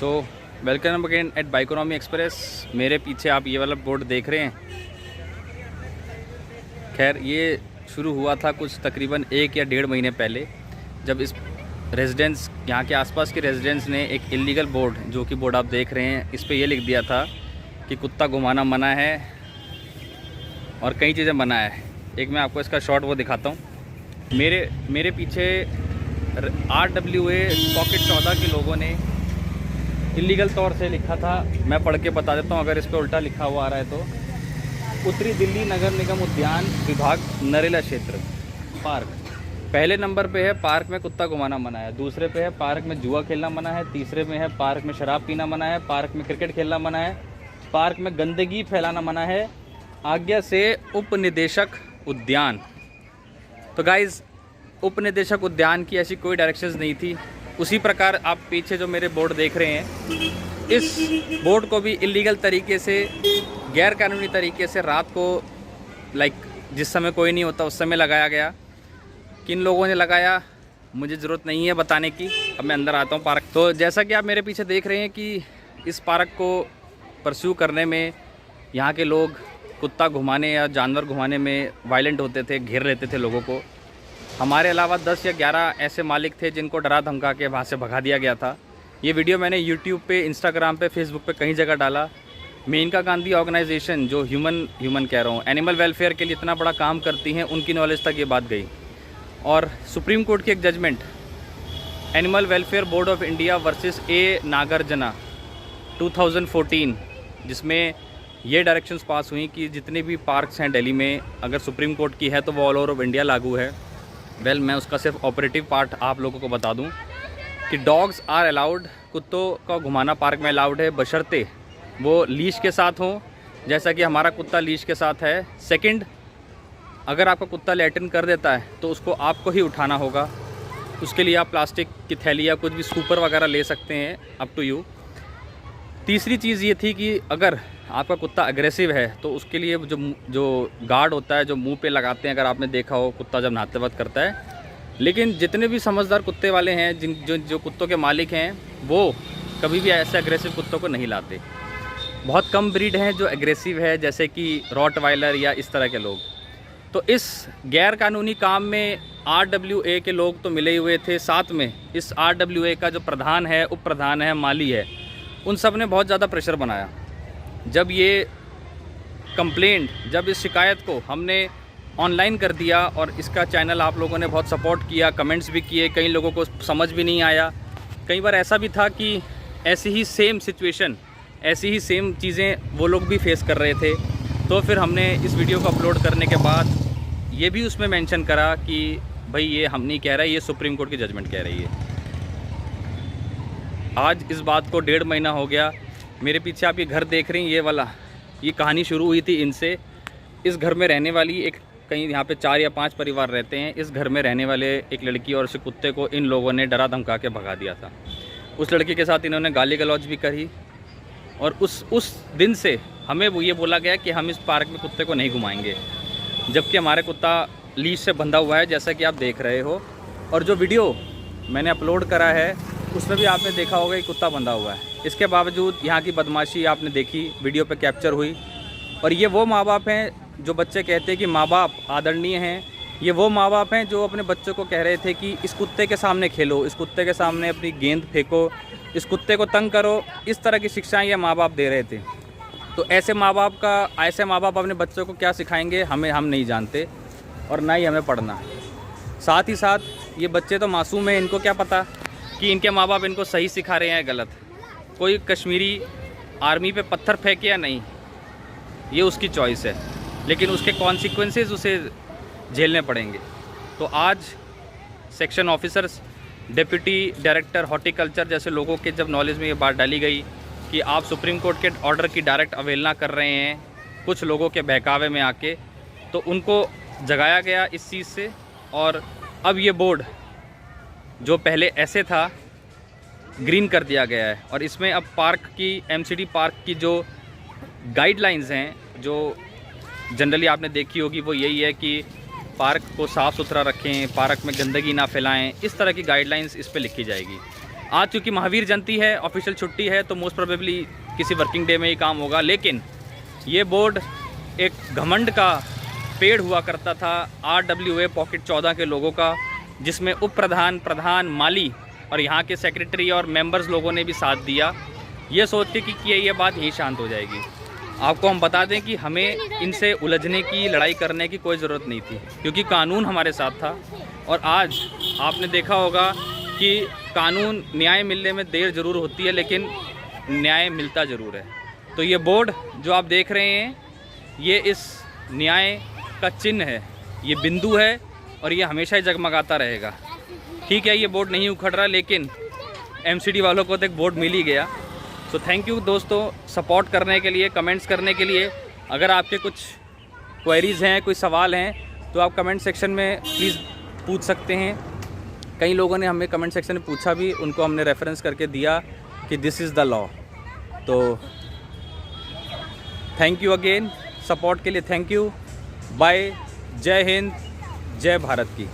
So welcome again at Biconomy Express. मेरे पीछे आप ये वाला बोर्ड देख रहे हैं। खैर ये शुरू हुआ था कुछ तकरीबन 1 या 1.5 महीने पहले, जब इस रेजिडेंस यहाँ के आसपास के रेजिडेंस ने एक इलीगल बोर्ड, जो कि बोर्ड आप देख रहे हैं, इस पे ये लिख दिया था कि कुत्ता घुमाना मना है और कई चीज़ें मना है। एक मैं आपको इसका शॉट वो दिखाता हूँ। मेरे पीछे RWA पॉकेट 14 के लोगों ने इलीगल तौर से लिखा था। मैं पढ़ के बता देता हूँ अगर इस पर उल्टा लिखा हुआ आ रहा है तो। उत्तरी दिल्ली नगर निगम उद्यान विभाग नरेला क्षेत्र पार्क। पहले नंबर पे है पार्क में कुत्ता घुमाना मना है, दूसरे पे है पार्क में जुआ खेलना मना है, तीसरे में है पार्क में शराब पीना मना है, पार्क में क्रिकेट खेलना मना है, पार्क में गंदगी फैलाना मना है, आज्ञा से उप निदेशक उद्यान। तो गाइज़, उप निदेशक उद्यान की ऐसी कोई डायरेक्शंस नहीं थी। उसी प्रकार आप पीछे जो मेरे बोर्ड देख रहे हैं, इस बोर्ड को भी इलीगल तरीके से, गैर कानूनी तरीके से रात को जिस समय कोई नहीं होता उस समय लगाया गया। किन लोगों ने लगाया मुझे ज़रूरत नहीं है बताने की। अब मैं अंदर आता हूँ पार्क। तो जैसा कि आप मेरे पीछे देख रहे हैं कि इस पार्क को परस्यू करने में यहाँ के लोग कुत्ता घुमाने या जानवर घुमाने में वायलेंट होते थे, घेर लेते थे लोगों को। हमारे अलावा 10 या 11 ऐसे मालिक थे जिनको डरा धमका के वहाँ से भगा दिया गया था। ये वीडियो मैंने यूट्यूब पे, इंस्टाग्राम पे, फेसबुक पे कहीं जगह डाला। मेनका गांधी ऑर्गेनाइजेशन, जो ह्यूमन कह रहा हूँ, एनिमल वेलफेयर के लिए इतना बड़ा काम करती हैं, उनकी नॉलेज तक ये बात गई। और सुप्रीम कोर्ट की एक judgement, Animal Welfare Board of India versus A Nagarjuna 2014, जिसमें ये डायरेक्शंस पास हुई कि जितने भी पार्क्स हैं दिल्ली में, अगर सुप्रीम कोर्ट की है तो वो ऑल ओवर इंडिया लागू है। मैं उसका सिर्फ ऑपरेटिव पार्ट आप लोगों को बता दूं कि डॉग्स आर अलाउड, कुत्तों का घुमाना पार्क में अलाउड है, बशर्ते वो लीश के साथ हों, जैसा कि हमारा कुत्ता लीश के साथ है। सेकंड, अगर आपका कुत्ता लैट्रिन कर देता है तो उसको आपको ही उठाना होगा। उसके लिए आप प्लास्टिक की थैली या कुछ भी स्कूपर वगैरह ले सकते हैं, अप टू यू। तीसरी चीज़ ये थी कि अगर आपका कुत्ता अग्रेसिव है तो उसके लिए जो गार्ड होता है, जो मुंह पे लगाते हैं, अगर आपने देखा हो कुत्ता जब नहाते वक्त करता है। लेकिन जितने भी समझदार कुत्ते वाले हैं, जो कुत्तों के मालिक हैं, वो कभी भी ऐसे अग्रेसिव कुत्तों को नहीं लाते। बहुत कम ब्रीड हैं जो एग्रेसिव है, जैसे कि रॉटवाइलर या इस तरह के लोग। तो इस गैर कानूनी काम में RWA के लोग तो मिले हुए थे, साथ में इस RWA का जो प्रधान है, उप प्रधान है, माली है, उन सब ने बहुत ज़्यादा प्रेशर बनाया। जब ये कंप्लेंट, जब इस शिकायत को हमने ऑनलाइन कर दिया और इसका चैनल आप लोगों ने बहुत सपोर्ट किया, कमेंट्स भी किए, कई लोगों को समझ भी नहीं आया। कई बार ऐसा भी था कि ऐसी ही सेम सिचुएशन, ऐसी ही सेम चीज़ें वो लोग भी फेस कर रहे थे। तो फिर हमने इस वीडियो को अपलोड करने के बाद ये भी उसमें मेंशन करा कि भाई ये हम नहीं कह रहे, ये सुप्रीम कोर्ट की जजमेंट कह रही है। आज इस बात को 1.5 महीना हो गया। मेरे पीछे आप ये घर देख रही हैं, ये वाला, ये कहानी शुरू हुई थी इनसे। इस घर में रहने वाली एक, कहीं यहाँ पे 4 या 5 परिवार रहते हैं। इस घर में रहने वाले एक लड़की और उस कुत्ते को इन लोगों ने डरा धमका के भगा दिया था। उस लड़की के साथ इन्होंने गाली गलौज भी करी और उस दिन से हमें वो ये बोला गया कि हम इस पार्क में कुत्ते को नहीं घुमाएंगे, जबकि हमारे कुत्ता लीश से बंधा हुआ है, जैसा कि आप देख रहे हो। और जो वीडियो मैंने अपलोड करा है उसमें भी आपने देखा होगा कि कुत्ता बंधा हुआ है। इसके बावजूद यहाँ की बदमाशी आपने देखी, वीडियो पे कैप्चर हुई। और ये वो माँ बाप हैं जो बच्चे कहते हैं कि माँ बाप आदरणीय हैं। ये वो माँ बाप हैं जो अपने बच्चों को कह रहे थे कि इस कुत्ते के सामने खेलो, इस कुत्ते के सामने अपनी गेंद फेंको, इस कुत्ते को तंग करो। इस तरह की शिक्षाएँ ये माँ बाप दे रहे थे। तो ऐसे माँ बाप अपने बच्चों को क्या सिखाएँगे, हम नहीं जानते और ना ही हमें पढ़ना। साथ ही साथ ये बच्चे तो मासूम हैं, इनको क्या पता कि इनके माँ बाप इनको सही सिखा रहे हैं गलत। कोई कश्मीरी आर्मी पे पत्थर फेंके या नहीं, ये उसकी चॉइस है, लेकिन उसके कॉन्सिक्वेंसेस उसे झेलने पड़ेंगे। तो आज section officers, deputy director horticulture जैसे लोगों के जब नॉलेज में ये बात डाली गई कि आप सुप्रीम कोर्ट के ऑर्डर की डायरेक्ट अवहेलना कर रहे हैं कुछ लोगों के बहकावे में आके, तो उनको जगाया गया इस चीज़ से। और अब ये बोर्ड जो पहले ऐसे था, ग्रीन कर दिया गया है। और इसमें अब पार्क की, MCD पार्क की जो गाइडलाइंस हैं, जो जनरली आपने देखी होगी, वो यही है कि पार्क को साफ़ सुथरा रखें, पार्क में गंदगी ना फैलाएं। इस तरह की गाइडलाइंस इस पे लिखी जाएगी। आज चूँकि महावीर जयंती है, ऑफिशियल छुट्टी है, तो मोस्ट प्रोबेबली किसी वर्किंग डे में ही काम होगा। लेकिन ये बोर्ड एक घमंड का पेड़ हुआ करता था RWA पॉकेट 14 के लोगों का, जिसमें उप प्रधान, प्रधान, माली और यहाँ के सेक्रेटरी और मेंबर्स लोगों ने भी साथ दिया, ये सोच के कि ये बात यही शांत हो जाएगी। आपको हम बता दें कि हमें इनसे उलझने की, लड़ाई करने की कोई ज़रूरत नहीं थी, क्योंकि कानून हमारे साथ था। और आज आपने देखा होगा कि कानून, न्याय मिलने में देर ज़रूर होती है, लेकिन न्याय मिलता ज़रूर है। तो ये बोर्ड जो आप देख रहे हैं, ये इस न्याय का चिन्ह है, ये बिंदु है, और ये हमेशा ही जगमगाता रहेगा। ठीक है, ये बोर्ड नहीं उखड़ रहा, लेकिन MCD वालों को तो एक बोर्ड मिल ही गया। तो थैंक यू दोस्तों, सपोर्ट करने के लिए, कमेंट्स करने के लिए। अगर आपके कुछ क्वेरीज़ हैं, कोई सवाल हैं, तो आप कमेंट सेक्शन में प्लीज़ पूछ सकते हैं। कई लोगों ने हमें कमेंट सेक्शन में पूछा भी, उनको हमने रेफरेंस करके दिया कि दिस इज़ द लॉ। तो थैंक यू अगेन, सपोर्ट के लिए थैंक यू। बाय, जय हिंद, जय भारत की।